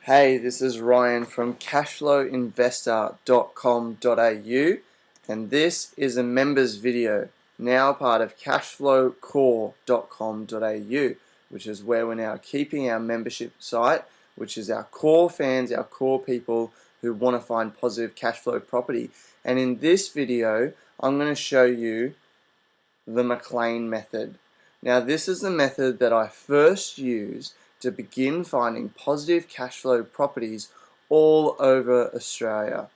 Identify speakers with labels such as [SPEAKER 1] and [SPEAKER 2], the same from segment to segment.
[SPEAKER 1] Hey, this is Ryan from cashflowinvestor.com.au, and this is a members video, now part of cashflowcore.com.au, which is where we're now keeping our membership site, which is our core fans, our core people who want to find positive cash flow property. And in this video, I'm going to show you the McLean method. Now, this is the method that I first used to begin finding positive cash flow properties all over Australia.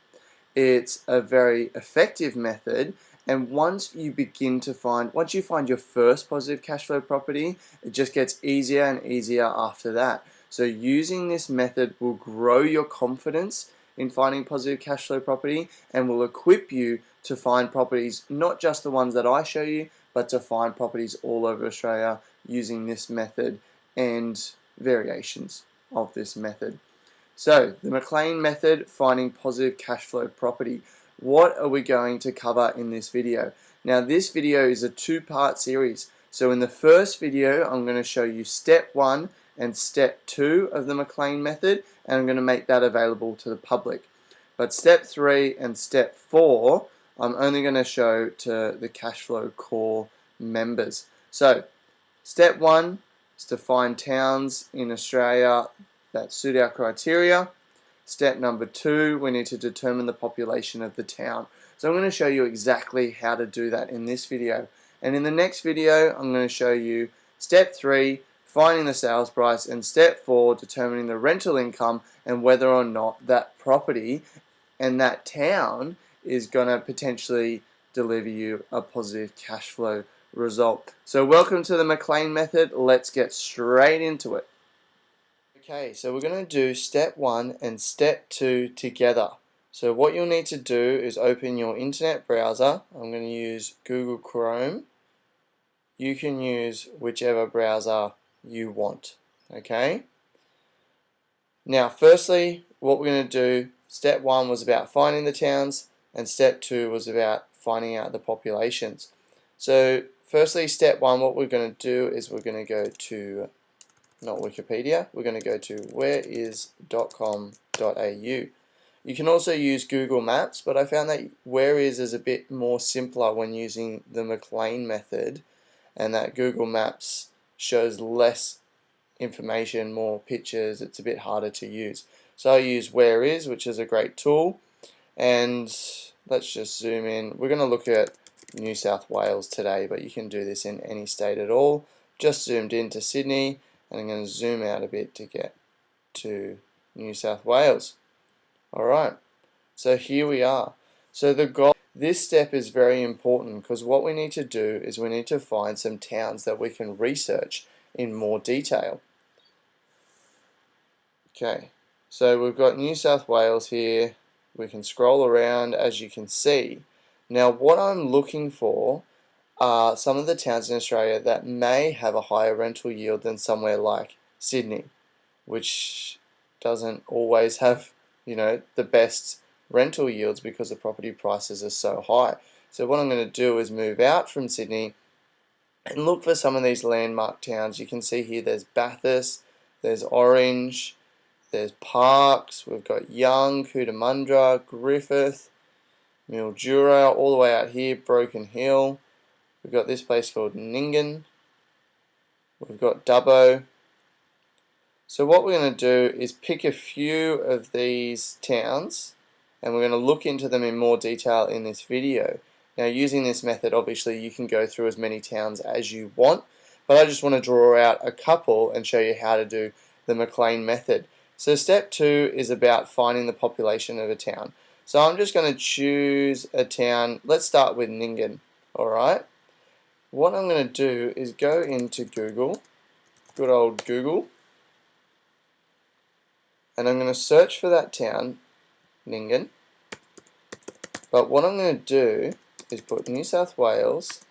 [SPEAKER 1] It's a very effective method, and once you find your first positive cash flow property, it just gets easier and easier after that. So using this method will grow your confidence in finding positive cash flow property and will equip you to find properties, not just the ones that I show you, but to find properties all over Australia using this method and variations of this method. So, the McLean method, finding positive cash flow property. What are we going to cover in this video? Now, this video is a two-part series. So in the first video, I'm going to show you step 1 and step 2 of the McLean method, and I'm going to make that available to the public. But step 3 and step 4, I'm only going to show to the Cashflow Core members. So, step 1 is to find towns in Australia that suit our criteria. Step number 2, we need to determine the population of the town. So I'm going to show you exactly how to do that in this video. And in the next video, I'm going to show you step 3, finding the sales price, and step 4, determining the rental income and whether or not that property and that town is going to potentially deliver you a positive cash flow result. So welcome to the McLean method. Let's get straight into it. Okay, so we're going to do step 1 and step 2 together. So what you'll need to do is open your internet browser. I'm going to use Google Chrome. You can use whichever browser you want. Okay? Now, firstly, what we're going to do, step 1 was about finding the towns, and step 2 was about finding out the populations. So, firstly, step 1, what we're going to do is we're going to go to not Wikipedia, we're going to go to whereis.com.au. You can also use Google Maps, but I found that Whereis is a bit more simpler when using the McLean method, and that Google Maps shows less information, more pictures, it's a bit harder to use. So I use Whereis, which is a great tool, and let's just zoom in. We're going to look at New South Wales today, but you can do this in any state at all. Just zoomed into Sydney, and I'm going to zoom out a bit to get to New South Wales. Alright, so here we are. So this step is very important because what we need to do is we need to find some towns that we can research in more detail. Okay, so we've got New South Wales here. We can scroll around, as you can see. Now what I'm looking for are some of the towns in Australia that may have a higher rental yield than somewhere like Sydney, which doesn't always have, the best rental yields because the property prices are so high. So what I'm going to do is move out from Sydney and look for some of these landmark towns. You can see here there's Bathurst, there's Orange, there's Parkes, we've got Young, Cootamundra, Griffith, Mildura, all the way out here, Broken Hill. We've got this place called Nyngan. We've got Dubbo. So what we're going to do is pick a few of these towns, and we're going to look into them in more detail in this video. Now, using this method, obviously you can go through as many towns as you want, but I just want to draw out a couple and show you how to do the McLean method. So step 2 is about finding the population of a town. So I'm just going to choose a town. Let's start with Nyngan. Alright. What I'm going to do is go into Google, good old Google, and I'm going to search for that town, Nyngan. But what I'm going to do is put New South Wales,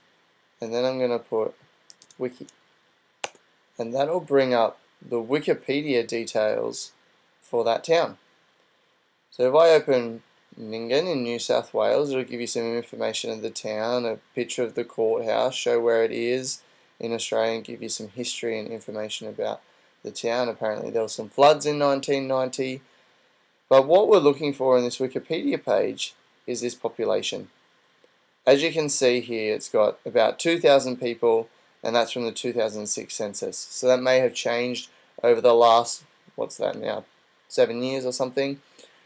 [SPEAKER 1] and then I'm going to put Wiki. And that'll bring up the Wikipedia details for that town. So if I open Nyngan in New South Wales, it'll give you some information of the town, a picture of the courthouse, show where it is in Australia, and give you some history and information about the town. Apparently there were some floods in 1990. But what we're looking for in this Wikipedia page is this population. As you can see here, it's got about 2,000 people, and that's from the 2006 census. So that may have changed over the last, what's that now, 7 years or something.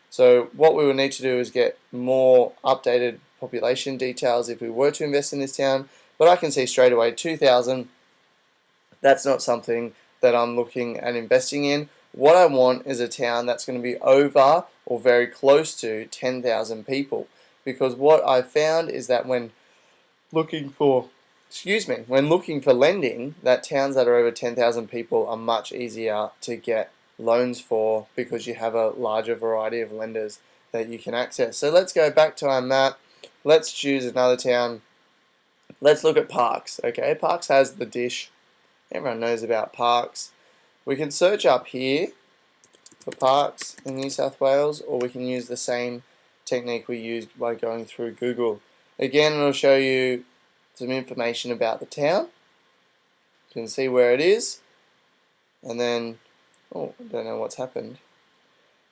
[SPEAKER 1] So what we would need to do is get more updated population details if we were to invest in this town. But I can see straight away 2,000. That's not something that I'm looking at investing in. What I want is a town that's going to be over or very close to 10,000 people. Because what I found is that when looking for lending, that towns that are over 10,000 people are much easier to get loans for, because you have a larger variety of lenders that you can access. So let's go back to our map. Let's choose another town. Let's look at Parks. Okay, Parks has the dish. Everyone knows about Parks. We can search up here for Parks in New South Wales, or we can use the same technique we used by going through Google. Again, it'll show you some information about the town. You can see where it is, and then, oh, I don't know what's happened.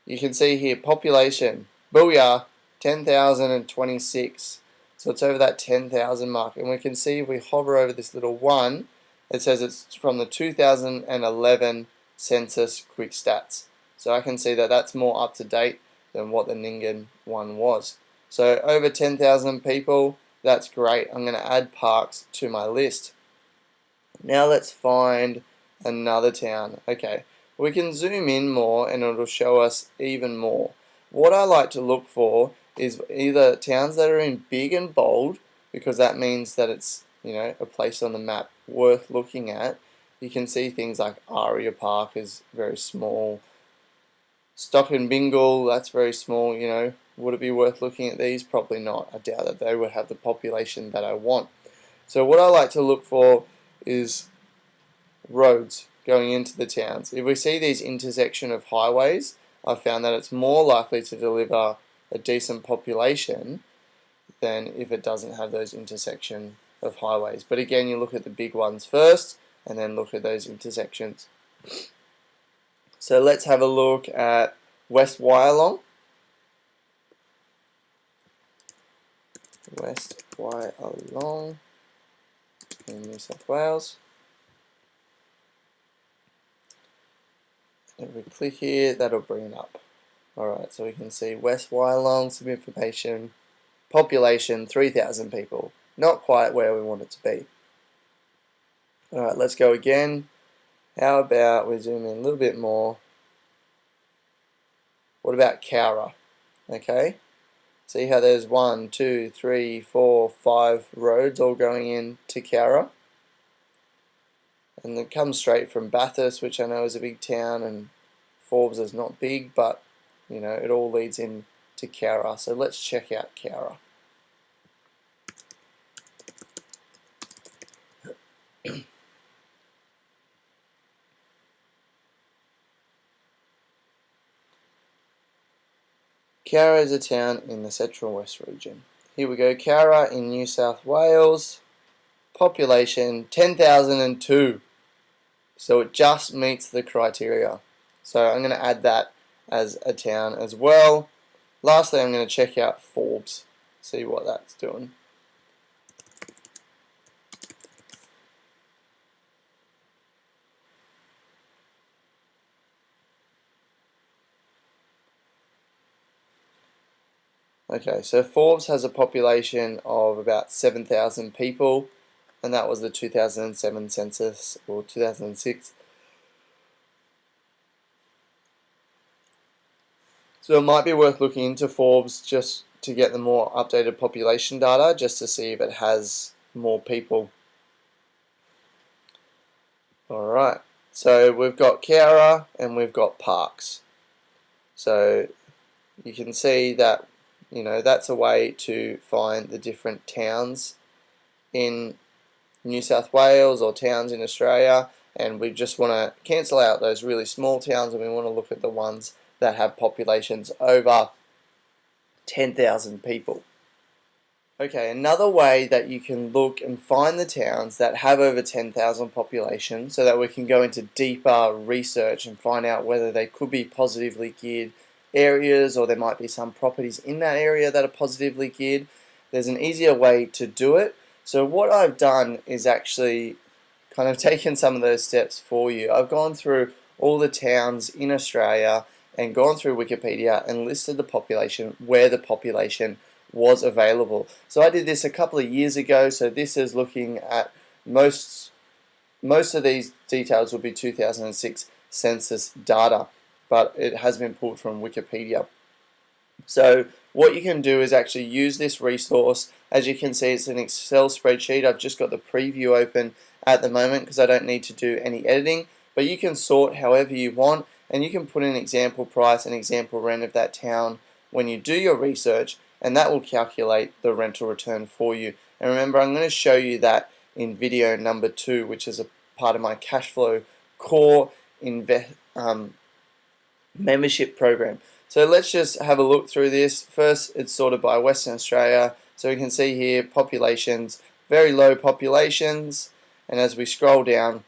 [SPEAKER 1] You can see here, population, booyah, 10,026. So it's over that 10,000 mark, and we can see if we hover over this little one, it says it's from the 2011 census quick stats. So I can see that that's more up to date than what the Nyngan one was. So over 10,000 people, that's great. I'm going to add Parks to my list. Now let's find another town. Okay, we can zoom in more and it'll show us even more. What I like to look for is either towns that are in big and bold, because that means that it's, you know, a place on the map worth looking at. You can see things like Aria Park is very small. Stock and Bingle, that's very small, you know. Would it be worth looking at these? Probably not. I doubt that they would have the population that I want. So what I like to look for is roads going into the towns. If we see these intersection of highways, I've found that it's more likely to deliver a decent population than if it doesn't have those intersection of highways. But again, you look at the big ones first and then look at those intersections. So let's have a look at West Wyalong. West Wyalong in New South Wales. If we click here, that'll bring it up. Alright, so we can see West Wyalong, some information. Population, 3,000 people. Not quite where we want it to be. Alright, let's go again. How about we zoom in a little bit more? What about Cowra? Okay, see how there's 1, 2, 3, 4, 5 roads all going in to Cowra, and it comes straight from Bathurst, which I know is a big town, and Forbes is not big, but you know, it all leads in to Cowra. So let's check out Cowra. Cowra is a town in the Central West region. Here we go, Cowra in New South Wales. Population 10,002. So it just meets the criteria. So I'm going to add that as a town as well. Lastly, I'm going to check out Forbes, see what that's doing. Okay, so Forbes has a population of about 7,000 people, and that was the 2007 census, or 2006. So it might be worth looking into Forbes just to get the more updated population data, just to see if it has more people. Alright, so we've got Cowra and we've got Parks. So you can see that, you know, that's a way to find the different towns in New South Wales or towns in Australia, and we just want to cancel out those really small towns and we want to look at the ones that have populations over 10,000 people. Okay, another way that you can look and find the towns that have over 10,000 population so that we can go into deeper research and find out whether they could be positively geared areas or there might be some properties in that area that are positively geared. There's an easier way to do it. So what I've done is actually kind of taken some of those steps for you. I've gone through all the towns in Australia and gone through Wikipedia and listed the population where the population was available. So I did this a couple of years ago, so this is looking at most of these details will be 2006 census data, but it has been pulled from Wikipedia. So what you can do is actually use this resource. As you can see, it's an Excel spreadsheet. I've just got the preview open at the moment because I don't need to do any editing, but you can sort however you want, and you can put in example price and example rent of that town when you do your research, and that will calculate the rental return for you. And remember, I'm going to show you that in video number 2, which is a part of my cash flow core membership program. So let's just have a look through this. First, it's sorted by Western Australia. So we can see here populations, very low populations, and as we scroll down,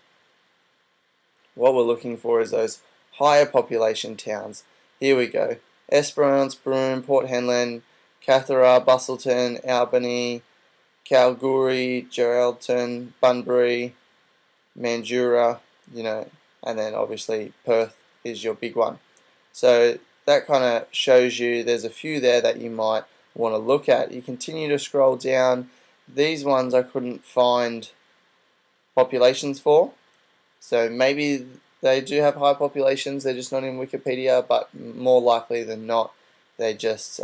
[SPEAKER 1] what we're looking for is those higher population towns. Here we go. Esperance, Broome, Port Hedland, Cathara, Busselton, Albany, Kalgoorlie, Geraldton, Bunbury, Mandurah, and then obviously Perth is your big one. So that kind of shows you there's a few there that you might want to look at. You continue to scroll down. These ones I couldn't find populations for, so maybe they do have high populations, they're just not in Wikipedia, but more likely than not they just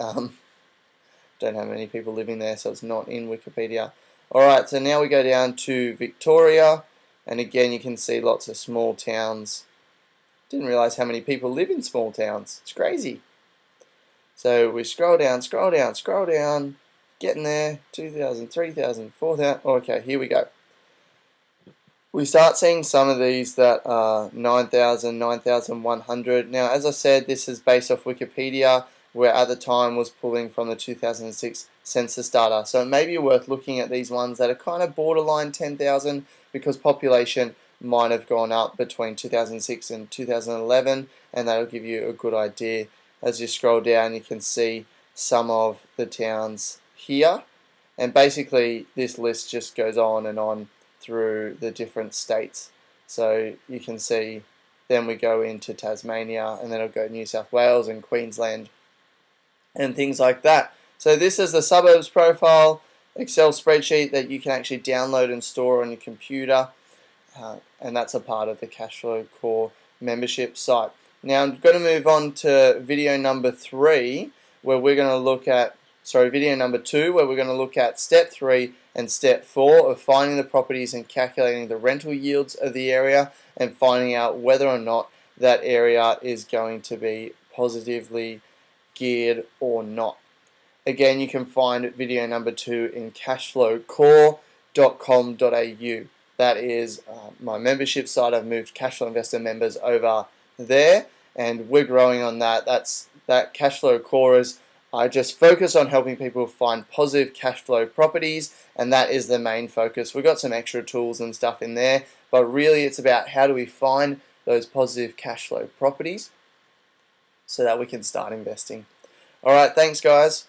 [SPEAKER 1] don't have many people living there, so it's not in Wikipedia. Alright, so now we go down to Victoria, and again you can see lots of small towns. Didn't realize how many people live in small towns. It's crazy. So we scroll down, scroll down, scroll down, getting there. 2,000, 3,000, 4,000. Okay, here we go. We start seeing some of these that are 9,000, 9,100. Now, as I said, this is based off Wikipedia, where at the time was pulling from the 2006 census data. So it may be worth looking at these ones that are kind of borderline 10,000 because population might have gone up between 2006 and 2011, and that'll give you a good idea. As you scroll down, you can see some of the towns here, and basically this list just goes on and on through the different states. So you can see then we go into Tasmania, and then it'll go New South Wales and Queensland and things like that. So this is the suburbs profile Excel spreadsheet that you can actually download and store on your computer. And that's a part of the Cashflow Core membership site. Now I'm going to move on to video number 3, where we're going to look at, video number 2, where we're going to look at step 3 and step 4 of finding the properties and calculating the rental yields of the area and finding out whether or not that area is going to be positively geared or not. Again, you can find video number 2 in cashflowcore.com.au. That is my membership site. I've moved Cashflow Investor members over there, and we're growing on that. That Cashflow Core is I just focus on helping people find positive cash flow properties, and that is the main focus. We've got some extra tools and stuff in there, but really it's about how do we find those positive cash flow properties so that we can start investing. Alright, thanks guys.